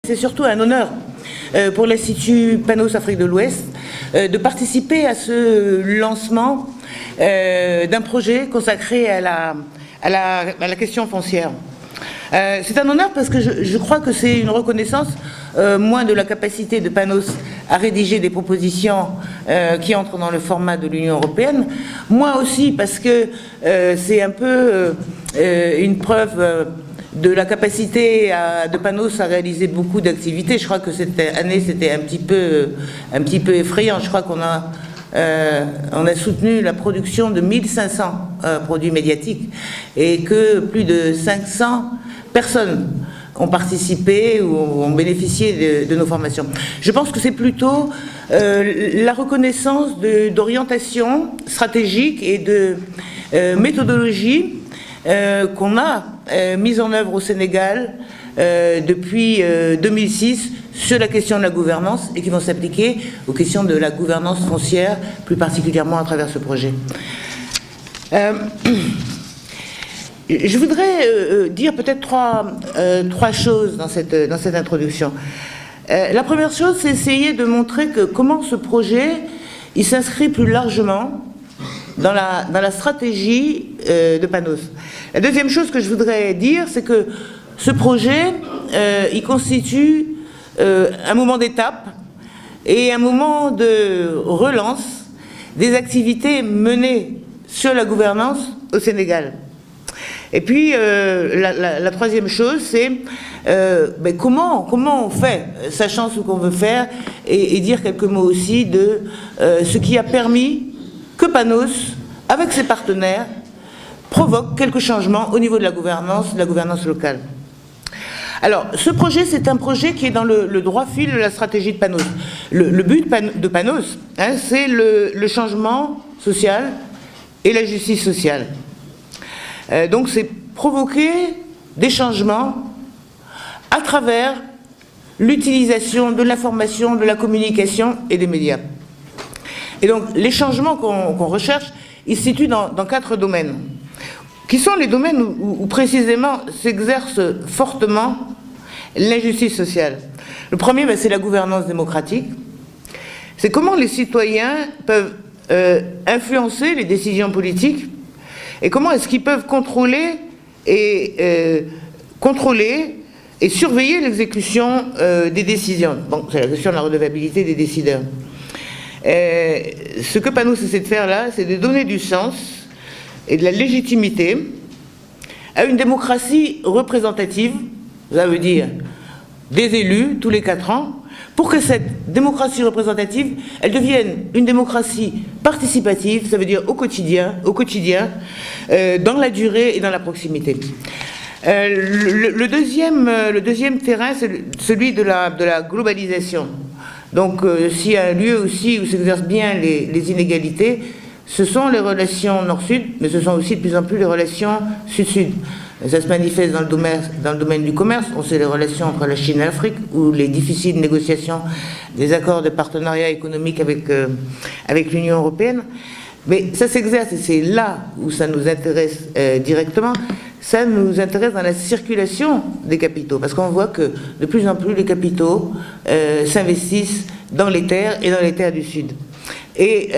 c'est surtout un honneur pour l'Institut Panos Afrique de l'Ouest de participer à ce lancement d'un projet consacré à la question foncière. C'est un honneur parce que je crois que c'est une reconnaissance, moins de la capacité de Panos à rédiger des propositions qui entrent dans le format de l'Union européenne, moi aussi parce que c'est un peu une preuve de la capacité de Panos à réaliser beaucoup d'activités. Je crois que cette année c'était un petit peu effrayant. Je crois qu'on a soutenu la production de 1500 produits médiatiques et que plus de 500 personnes ont participé ou ont bénéficié de nos formations. Je pense que c'est plutôt la reconnaissance d'orientation stratégique et de méthodologie qu'on a mise en œuvre au Sénégal depuis 2006 sur la question de la gouvernance et qui vont s'appliquer aux questions de la gouvernance foncière, plus particulièrement à travers ce projet. Je voudrais dire peut-être trois choses dans cette introduction. La première chose, c'est essayer de montrer comment ce projet il s'inscrit plus largement dans la stratégie de Panos. La deuxième chose que je voudrais dire, c'est que ce projet, il constitue un moment d'étape et un moment de relance des activités menées sur la gouvernance au Sénégal. Et puis, la troisième chose, c'est comment on fait, sachant ce qu'on veut faire, et dire quelques mots aussi de ce qui a permis que Panos, avec ses partenaires, provoque quelques changements au niveau de la gouvernance locale. Alors, ce projet, c'est un projet qui est dans le droit fil de la stratégie de Panos. Le but de Panos, c'est le changement social et la justice sociale. Donc c'est provoquer des changements à travers l'utilisation de l'information, de la communication et des médias. Et donc les changements qu'on recherche, ils se situent dans 4 domaines, qui sont les domaines où précisément s'exerce fortement l'injustice sociale. Le premier, c'est la gouvernance démocratique. C'est comment les citoyens peuvent influencer les décisions politiques et comment est-ce qu'ils peuvent contrôler et surveiller l'exécution des décisions. Bon, c'est la question de la redevabilité des décideurs. Ce que Panos essaie de faire là, c'est de donner du sens et de la légitimité à une démocratie représentative, ça veut dire des élus tous les 4 ans, pour que cette démocratie représentative, elle devienne une démocratie participative, ça veut dire au quotidien, dans la durée et dans la proximité. Le deuxième terrain, c'est celui de la globalisation. Donc, s'il y a un lieu aussi où s'exercent bien les inégalités, ce sont les relations nord-sud, mais ce sont aussi de plus en plus les relations sud-sud. Ça se manifeste dans le domaine du commerce. On sait les relations entre la Chine et l'Afrique, ou les difficiles négociations des accords de partenariat économique avec l'Union européenne. Mais ça s'exerce, et c'est là où ça nous intéresse directement, ça nous intéresse dans la circulation des capitaux, parce qu'on voit que de plus en plus les capitaux s'investissent dans les terres et dans les terres du Sud. Et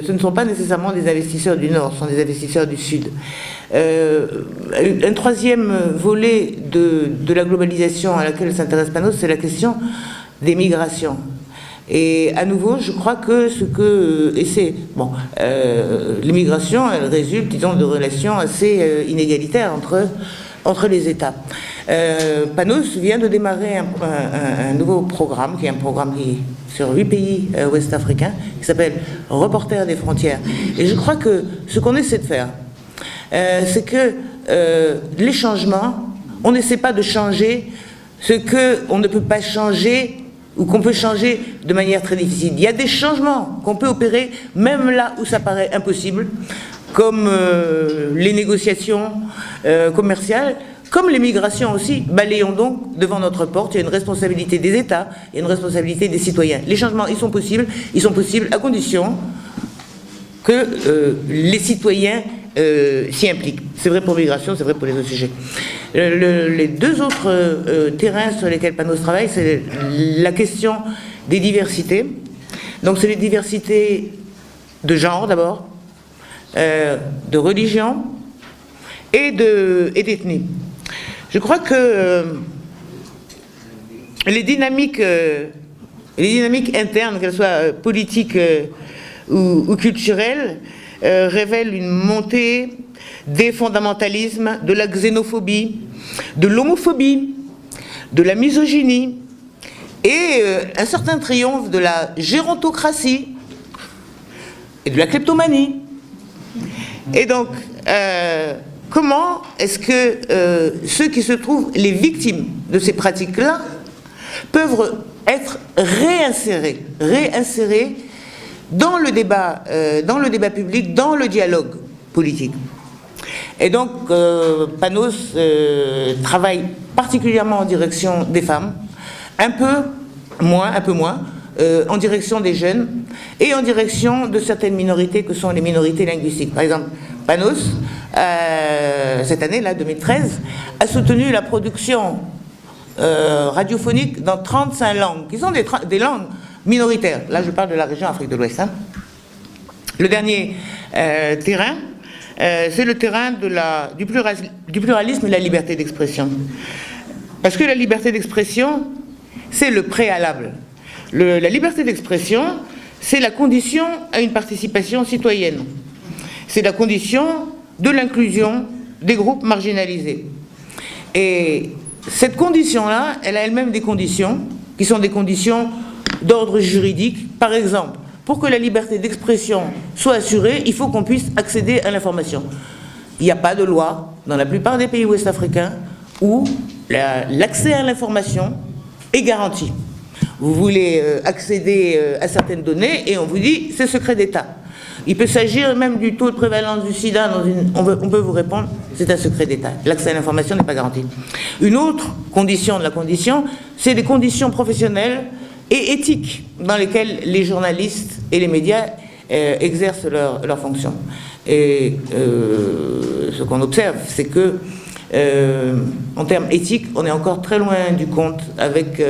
ce ne sont pas nécessairement des investisseurs du Nord, ce sont des investisseurs du Sud. Un troisième volet de la globalisation à laquelle s'intéresse Panos, c'est la question des migrations. Et à nouveau, je crois que l'immigration, elle résulte, disons, de relations assez inégalitaires entre les États. Panos vient de démarrer un nouveau programme, qui est un programme sur 8 pays ouest-africains, qui s'appelle Reporters des frontières. Et je crois que ce qu'on essaie de faire, c'est que les changements, on n'essaie pas de changer ce qu'on ne peut pas changer ou qu'on peut changer de manière très difficile. Il y a des changements qu'on peut opérer même là où ça paraît impossible, comme les négociations commerciales, comme les migrations aussi. Balayons donc devant notre porte. Il y a une responsabilité des États, il y a une responsabilité des citoyens. Les changements, ils sont possibles à condition que les citoyens s'y impliquent. C'est vrai pour l'immigration, c'est vrai pour les autres sujets. Les deux autres terrains sur lesquels Panos travaille, c'est la question des diversités. Donc c'est les diversités de genre d'abord, de religion et d'ethnie. Je crois que les dynamiques internes, qu'elles soient politiques ou culturelles, révèlent une montée des fondamentalismes, de la xénophobie, de l'homophobie, de la misogynie et un certain triomphe de la gérontocratie et de la kleptomanie. Et donc, comment est-ce que ceux qui se trouvent les victimes de ces pratiques-là peuvent être réinsérés dans le débat public, dans le dialogue politique. Et donc, Panos travaille particulièrement en direction des femmes, un peu moins, en direction des jeunes et en direction de certaines minorités que sont les minorités linguistiques. Par exemple, Panos, cette année, là, 2013, a soutenu la production radiophonique dans 35 langues, qui sont des langues minoritaires. Là, je parle de la région Afrique de l'Ouest. Hein. Le dernier terrain, c'est le terrain du pluralisme et de la liberté d'expression. Parce que la liberté d'expression, c'est le préalable. La liberté d'expression, c'est la condition à une participation citoyenne. C'est la condition de l'inclusion des groupes marginalisés. Et cette condition-là, elle a elle-même des conditions, qui sont des conditions d'ordre juridique. Par exemple, pour que la liberté d'expression soit assurée, il faut qu'on puisse accéder à l'information. Il n'y a pas de loi, dans la plupart des pays ouest-africains, où l'accès à l'information est garanti. Vous voulez accéder à certaines données et on vous dit c'est secret d'État. Il peut s'agir même du taux de prévalence du sida, on peut vous répondre c'est un secret d'État. L'accès à l'information n'est pas garanti. Une autre condition de la condition, c'est des conditions professionnelles et éthiques dans lesquelles les journalistes et les médias exercent leurs fonctions. Et ce qu'on observe, c'est que en termes éthiques, on est encore très loin du compte avec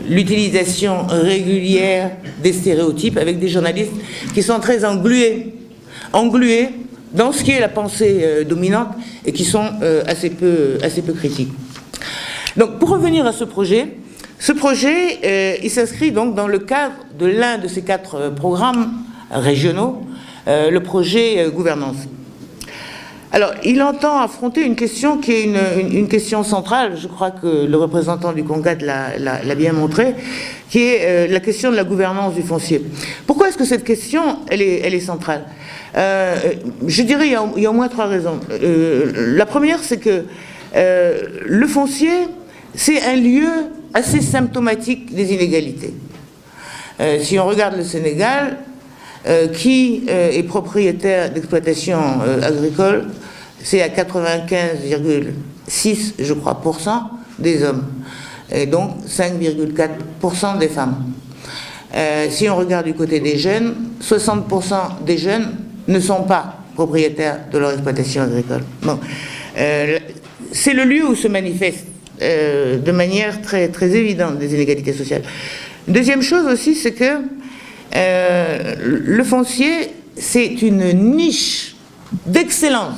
l'utilisation régulière des stéréotypes, avec des journalistes qui sont très englués dans ce qui est la pensée dominante et qui sont assez peu critiques. Donc, pour revenir à ce projet, il s'inscrit donc dans le cadre de l'un de ces 4 programmes régionaux, le projet gouvernance. Alors, il entend affronter une question qui est une question centrale, je crois que le représentant du CONGAD l'a bien montré, qui est la question de la gouvernance du foncier. Pourquoi est-ce que cette question, elle est centrale ? Je dirais il y a au moins 3 raisons. La première, c'est que le foncier, c'est un lieu assez symptomatique des inégalités. Si on regarde le Sénégal, qui est propriétaire d'exploitations agricoles, c'est à 95,6, je crois, % des hommes, et donc 5,4% des femmes. Si on regarde du côté des jeunes, 60% des jeunes ne sont pas propriétaires de leur exploitation agricole. Bon, c'est le lieu où se manifestent de manière très, très évidente des inégalités sociales. Deuxième chose aussi, c'est que le foncier, c'est une niche d'excellence,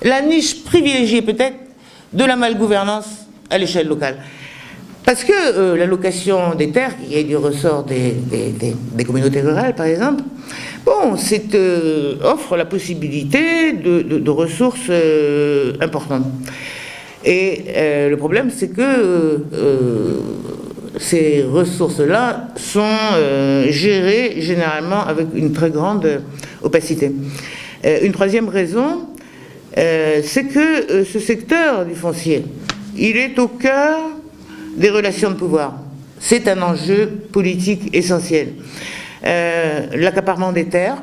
la niche privilégiée peut-être de la malgouvernance à l'échelle locale. Parce que la location des terres, qui est du ressort des communautés rurales par exemple, bon, offre la possibilité de ressources importantes. Et le problème, c'est que ces ressources-là sont gérées généralement avec une très grande opacité. Une troisième raison, c'est que ce secteur du foncier, il est au cœur des relations de pouvoir. C'est un enjeu politique essentiel. L'accaparement des terres,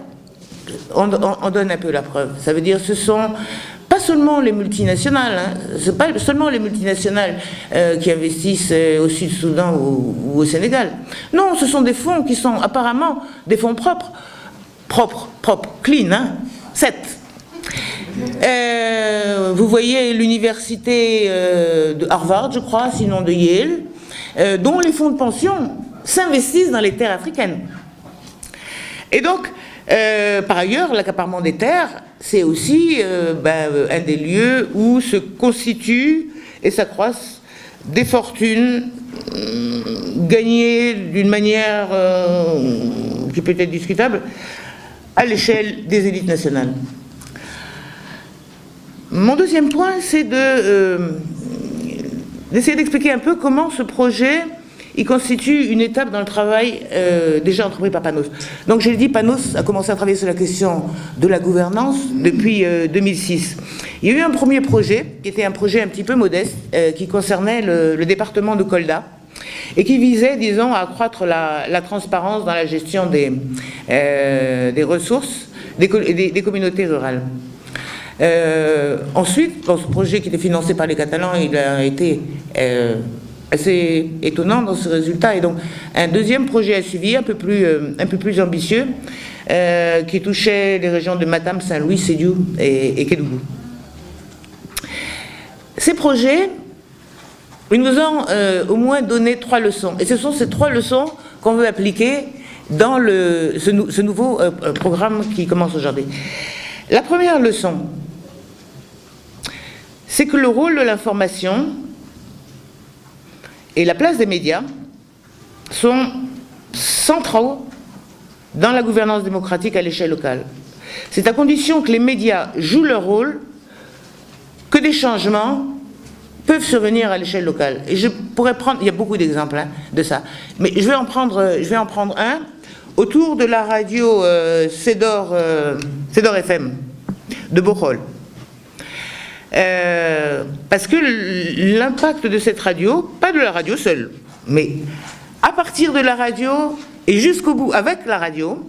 on donne un peu la preuve. Ça veut dire ce sont pas seulement les multinationales, hein, c'est pas seulement les multinationales qui investissent au Sud-Soudan ou au Sénégal. Non, ce sont des fonds qui sont apparemment des fonds propres, clean, hein. 7. Vous voyez l'université de Harvard, je crois, sinon de Yale, dont les fonds de pension s'investissent dans les terres africaines. Et donc, par ailleurs, l'accaparement des terres, c'est aussi un des lieux où se constituent et s'accroissent des fortunes gagnées d'une manière qui peut être discutable à l'échelle des élites nationales. Mon deuxième point, c'est d'essayer d'expliquer un peu comment ce projet il constitue une étape dans le travail déjà entrepris par Panos. Donc je l'ai dit, Panos a commencé à travailler sur la question de la gouvernance depuis 2006. Il y a eu un premier projet, qui était un projet un petit peu modeste, qui concernait le département de Kolda, et qui visait, disons, à accroître la transparence dans la gestion des ressources des communautés rurales. Ensuite, dans ce projet qui était financé par les Catalans, il a été assez étonnant dans ce résultat. Et donc, un deuxième projet a suivi, un peu plus ambitieux, qui touchait les régions de Matam, Saint-Louis, Sédhiou et Kédougou. Ces projets, ils nous ont au moins donné 3 leçons. Et ce sont ces 3 leçons qu'on veut appliquer dans ce nouveau programme qui commence aujourd'hui. La première leçon, c'est que le rôle de l'information et la place des médias sont centraux dans la gouvernance démocratique à l'échelle locale. C'est à condition que les médias jouent leur rôle que des changements peuvent survenir à l'échelle locale. Et je pourrais prendre, il y a beaucoup d'exemples de ça, mais je vais en prendre un autour de la radio Cedor FM de Bohol. Parce que l'impact de cette radio, pas de la radio seule, mais à partir de la radio et jusqu'au bout avec la radio,